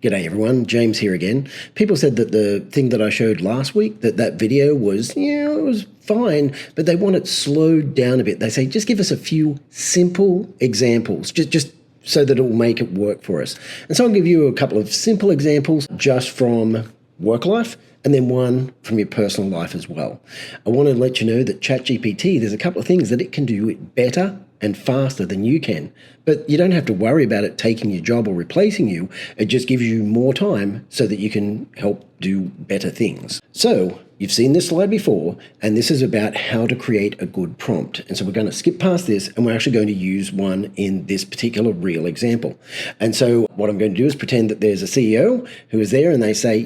G'day everyone, James here again. People said that the thing that I showed last week, that video was, it was fine, but they want it slowed down a bit. They say, just give us a few simple examples, just so that it will make it work for us. And so I'll give you a couple of simple examples just from work life and then one from your personal life as well. I want to let you know that ChatGPT, there's a couple of things that it can do better and faster than you can. But you don't have to worry about it taking your job or replacing you. It just gives you more time so that you can help do better things. So you've seen this slide before, and this is about how to create a good prompt. And so we're going to skip past this, and we're actually going to use one in this particular real example. And so what I'm going to do is pretend that there's a CEO who is there, and they say,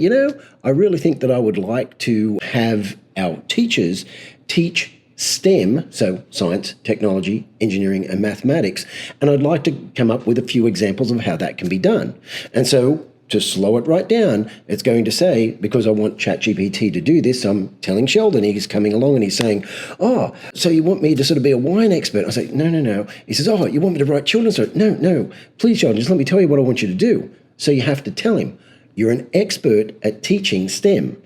I really think that I would like to have our teachers teach STEM, so science, technology, engineering, and mathematics, and I'd like to come up with a few examples of how that can be done. And so to slow it right down, it's going to say, because I want ChatGPT to do this, I'm telling Sheldon, he's coming along and he's saying, oh, so you want me to sort of be a wine expert? I say, no. He says, oh, you want me to write children's stories? No, please, Sheldon, just let me tell you what I want you to do. So you have to tell him, you're an expert at teaching STEM,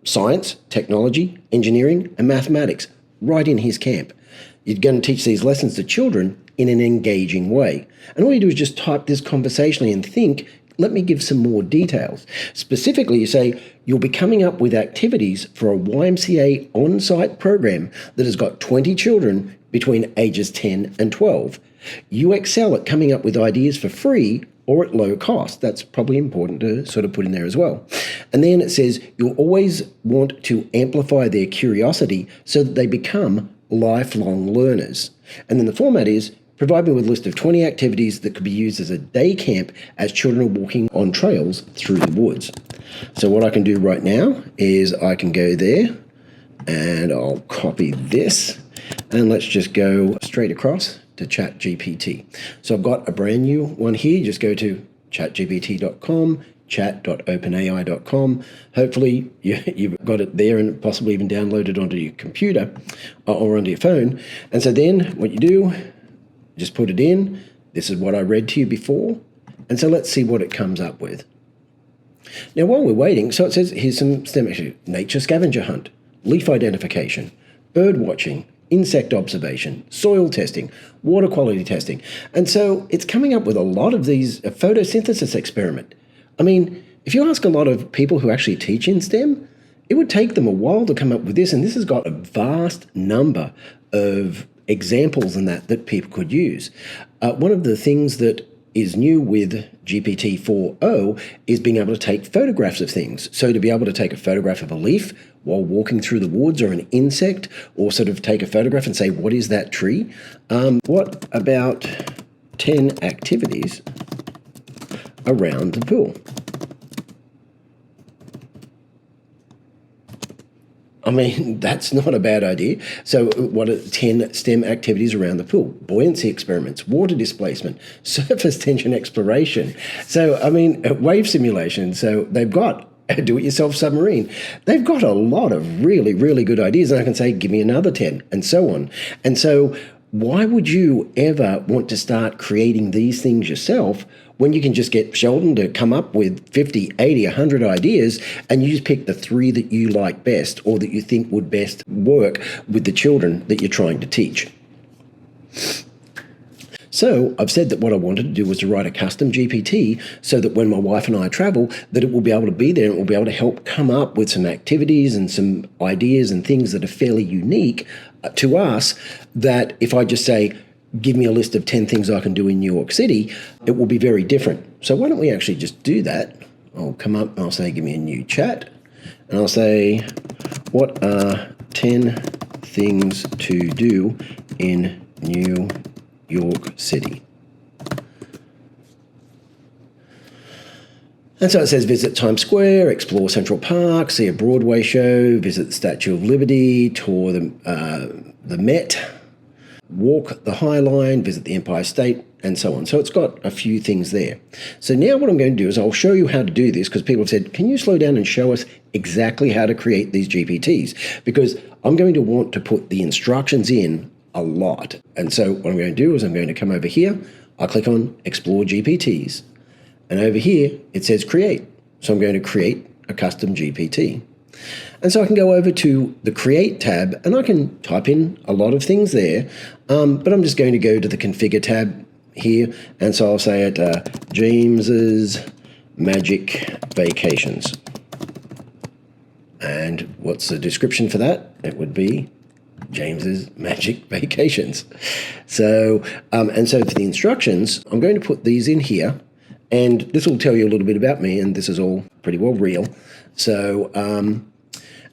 science, technology, engineering, and mathematics, right in his camp. You're going to teach these lessons to children in an engaging way. And all you do is just type this conversationally and think, let me give some more details. Specifically, you say, you'll be coming up with activities for a YMCA on-site program that has got 20 children between ages 10 and 12. You excel at coming up with ideas for free or at low cost. That's probably important to sort of put in there as well. And then it says you'll always want to amplify their curiosity so that they become lifelong learners. And then the format is, provide me with a list of 20 activities that could be used as a day camp as children are walking on trails through the woods. So what I can do right now is I can go there and I'll copy this, and let's just go straight across to ChatGPT. So I've got a brand new one here. Just go to chatgpt.com, chat.openai.com. Hopefully you've got it there and possibly even downloaded onto your computer or onto your phone. And so then what you do, just put it in. This is what I read to you before. And so let's see what it comes up with. Now while we're waiting, so it says here's some STEM issues: nature scavenger hunt, leaf identification, bird watching, insect observation, soil testing, water quality testing. And so it's coming up with a lot of these, a photosynthesis experiment. I mean, if you ask a lot of people who actually teach in STEM, it would take them a while to come up with this. And this has got a vast number of examples in that people could use. One of the things that is new with GPT-4 is being able to take photographs of things. So to be able to take a photograph of a leaf while walking through the woods, or an insect, or sort of take a photograph and say, what is that tree? What about 10 activities around the pool? I mean, that's not a bad idea. So what are 10 STEM activities around the pool? Buoyancy experiments, water displacement, surface tension exploration. So, I mean, wave simulation. So they've got a do-it-yourself submarine. They've got a lot of really, really good ideas. And I can say, give me another 10, and so on. And so why would you ever want to start creating these things yourself when you can just get Sheldon to come up with 50, 80, 100 ideas, and you just pick the 3 that you like best or that you think would best work with the children that you're trying to teach? So I've said that what I wanted to do was to write a custom GPT so that when my wife and I travel, that it will be able to be there and it will be able to help come up with some activities and some ideas and things that are fairly unique to us, that if I just say, give me a list of 10 things I can do in New York City, it will be very different. So why don't we actually just do that? I'll come up and I'll say, give me a new chat. And I'll say, what are 10 things to do in New York City? And so it says, visit Times Square, explore Central Park, see a Broadway show, visit the Statue of Liberty, tour the Met, walk the High Line, visit the Empire State, and so on. So it's got a few things there. So now what I'm going to do is I'll show you how to do this, because people have said, can you slow down and show us exactly how to create these GPTs? Because I'm going to want to put the instructions in a lot. And so what I'm going to do is I'm going to come over here. I'll click on Explore GPTs. And over here, it says create. So I'm going to create a custom GPT. And so I can go over to the Create tab, and I can type in a lot of things there, but I'm just going to go to the Configure tab here, and so I'll say it, James's Magic Vacations. And what's the description for that? It would be James's Magic Vacations. So, and so for the instructions, I'm going to put these in here, and this will tell you a little bit about me, and this is all pretty well real. So,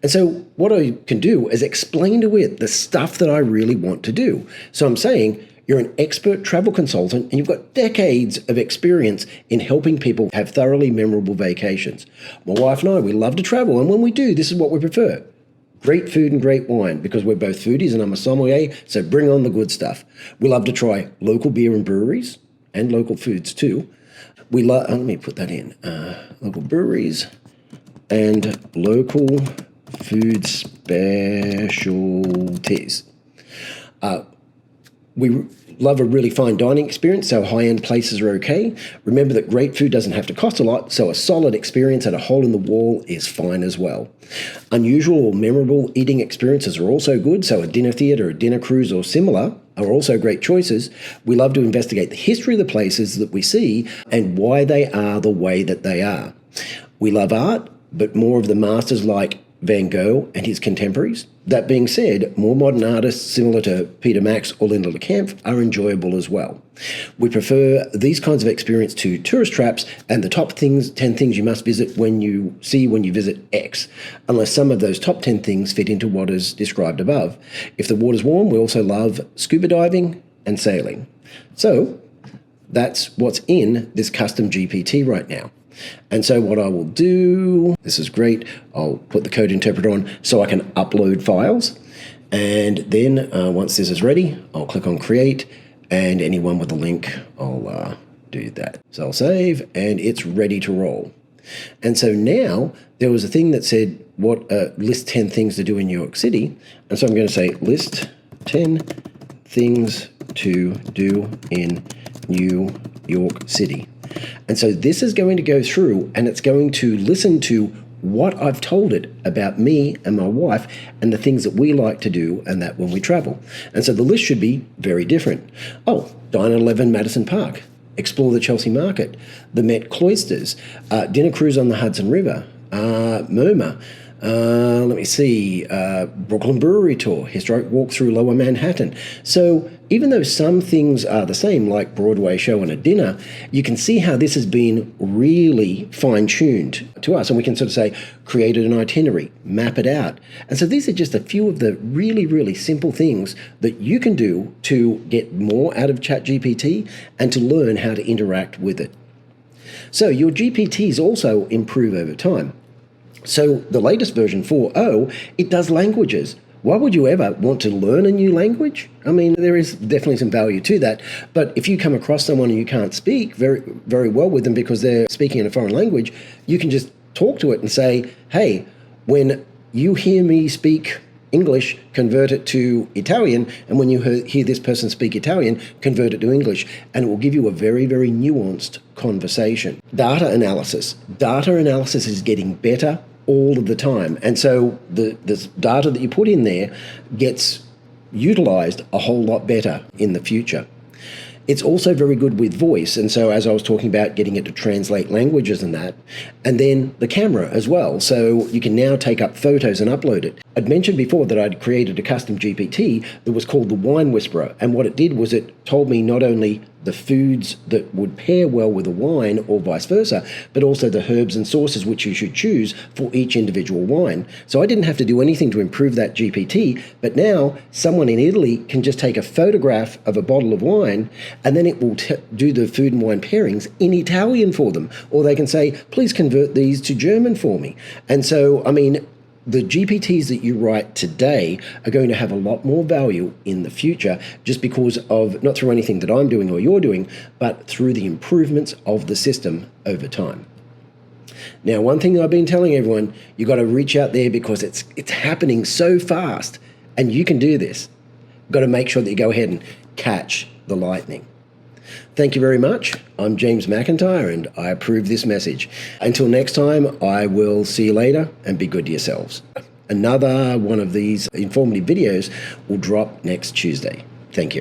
and so what I can do is explain to it the stuff that I really want to do. So I'm saying you're an expert travel consultant and you've got decades of experience in helping people have thoroughly memorable vacations. My wife and I, we love to travel, and when we do, this is what we prefer. Great food and great wine, because we're both foodies and I'm a sommelier, so bring on the good stuff. We love to try local beer and breweries and local foods too. We love, let me put that in, local breweries and local food specialties. We love a really fine dining experience, so high-end places are okay. Remember that great food doesn't have to cost a lot, so a solid experience at a hole in the wall is fine as well. Unusual or memorable eating experiences are also good, so a dinner theatre, a dinner cruise or similar are also great choices. We love to investigate the history of the places that we see and why they are the way that they are. We love art, but more of the masters like Van Gogh and his contemporaries. That being said, more modern artists similar to Peter Max or Linda LeCamp are enjoyable as well. We prefer these kinds of experience to tourist traps and the top 10 things you must visit when you visit X, unless some of those top 10 things fit into what is described above. If the water's warm, we also love scuba diving and sailing. So that's what's in this custom GPT right now. And so what I will do, this is great, I'll put the code interpreter on so I can upload files. And then once this is ready, I'll click on create, and anyone with a link, I'll do that. So I'll save, and it's ready to roll. And so now there was a thing that said, list 10 things to do in New York City. And so I'm going to say list 10 things to do in New York City. And so this is going to go through and it's going to listen to what I've told it about me and my wife and the things that we like to do and that when we travel. And so the list should be very different. Oh, dine at 11 Madison Park, explore the Chelsea Market, the Met Cloisters, dinner cruise on the Hudson River, MoMA, let me see, Brooklyn Brewery Tour, historic walk through Lower Manhattan. So even though some things are the same, like Broadway show and a dinner, you can see how this has been really fine-tuned to us. And we can sort of say, created an itinerary, map it out. And so these are just a few of the really, really simple things that you can do to get more out of ChatGPT and to learn how to interact with it. So your GPTs also improve over time. So the latest version 4.0, it does languages. Why would you ever want to learn a new language? I mean, there is definitely some value to that. But if you come across someone and you can't speak very, very well with them because they're speaking in a foreign language, you can just talk to it and say, hey, when you hear me speak English, convert it to Italian, and when you hear this person speak Italian, convert it to English, and it will give you a very, very nuanced conversation. Data analysis. Data analysis is getting better all of the time, and so the data that you put in there gets utilized a whole lot better in the future. It's also very good with voice, and so as I was talking about getting it to translate languages and that, and then the camera as well, so you can now take up photos and upload it. I'd mentioned before that I'd created a custom GPT that was called the Wine Whisperer, and what it did was it told me not only the foods that would pair well with a wine or vice versa, but also the herbs and sauces which you should choose for each individual wine. So I didn't have to do anything to improve that GPT, but now someone in Italy can just take a photograph of a bottle of wine and then it will do the food and wine pairings in Italian for them. Or they can say, please convert these to German for me. And so, I mean, the GPTs that you write today are going to have a lot more value in the future just because of, not through anything that I'm doing or you're doing, but through the improvements of the system over time. Now, one thing I've been telling everyone, you've got to reach out there because it's happening so fast and you can do this. You've got to make sure that you go ahead and catch the lightning. Thank you very much. I'm James McIntyre, and I approve this message. Until next time, I will see you later, and be good to yourselves. Another one of these informative videos will drop next Tuesday. Thank you.